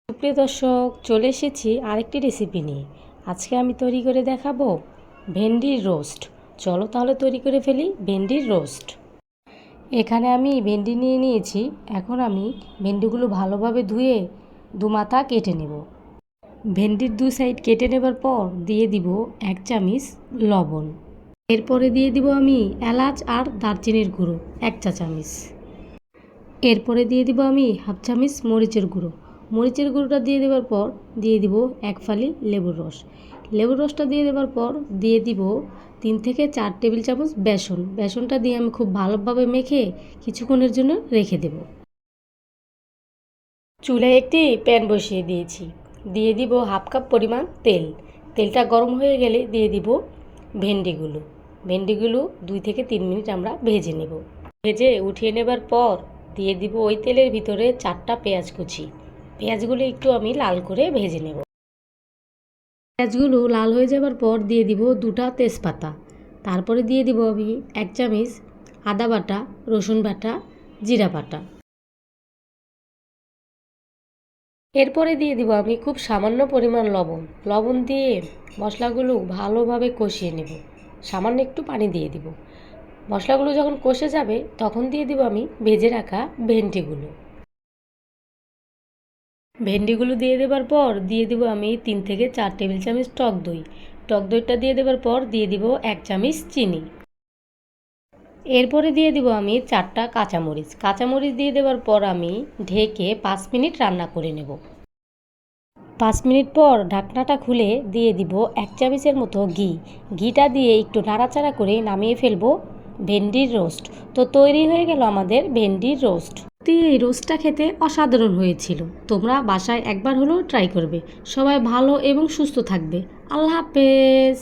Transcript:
সুপ্রিয় দর্শক, চলে এসেছি আরেকটি রেসিপি নিয়ে। আজকে আমি তৈরি করে দেখাবো ভেন্ডির রোস্ট। চলো তাহলে তৈরি করে ফেলি ভেন্ডির রোস্ট। এখানে আমি ভেন্ডি নিয়ে নিয়েছি। এখন আমি ভেন্ডিগুলো ভালোভাবে ধুয়ে দুমাথা কেটে নেব। ভেন্ডির দু সাইড কেটে নেবার পর দিয়ে দিব 1 চামচ লবণ। এরপরে দিয়ে দিব আমি এলাচ আর দারচিনির গুঁড়ো 1 চা চামচ। এরপরে দিয়ে দিব আমি 1/2 চামচ মরিচের গুঁড়ো। মরিচের গুঁড়োটা দিয়ে দেওয়ার পর দিয়ে দিব 1 ফালি লেবুর রস। লেবুর রসটা দিয়ে দেওয়ার পর দিয়ে দিব 3 থেকে 4 টেবিল চামচ বেসন। বেসনটা দিয়ে আমি খুব ভালোভাবে মেখে কিছুক্ষণের জন্য রেখে দেব। চুলায় একটি প্যান বসিয়ে দিয়েছি। দিয়ে দিব 1/2 কাপ পরিমাণ তেল। তেলটা গরম হয়ে গেলে দিয়ে দিব ভেন্ডিগুলো 2 থেকে 3 মিনিট আমরা ভেজে নেব। ভেজে উঠিয়ে নেবার পর দিয়ে দিব ওই তেলের ভিতরে 4টা পেঁয়াজ কুচি। পেঁয়াজগুলো একটু আমি লাল করে ভেজে নেব। পেঁয়াজগুলো লাল হয়ে যাবার পর দিয়ে দিব 2টা তেজপাতা। তারপরে দিয়ে দিব আমি 1 চামচ আদা বাটা, রসুন বাটা, জিরা বাটা। এরপরে দিয়ে দিব আমি খুব সামান্য পরিমাণ লবণ দিয়ে মশলাগুলো ভালোভাবে কষিয়ে নেব। সামান্য একটু পানি দিয়ে দিব। মশলাগুলো যখন কষে যাবে তখন দিয়ে দিব আমি ভেজে রাখা ভেন্ডিগুলো দিয়ে দেবার পর দিয়ে দিব আমি 3 থেকে 4 টেবিল চামচ টক দই। টক দইটা দিয়ে দেবার পর দিয়ে দিব 1 চামচ চিনি। এরপরে দিয়ে দিব আমি 4টা কাঁচামরিচ দিয়ে দেবার পর আমি ঢেকে 5 মিনিট রান্না করে নেব। 5 মিনিট পর ঢাকনাটা খুলে দিয়ে দিব 1 চামচের মতো ঘিটা দিয়ে একটু নাড়াচাড়া করে নামিয়ে ফেলবো ভেন্ডির রোস্ট। তো তৈরি হয়ে গেল আমাদের ভেন্ডির রোস্ট। এই রোস্টটা খেতে অসাধারণ হয়েছিল। তোমরা বাসায় একবার হলেও ট্রাই করবে। সবাই ভালো এবং সুস্থ থাকবে। আল্লাহ হাফেজ।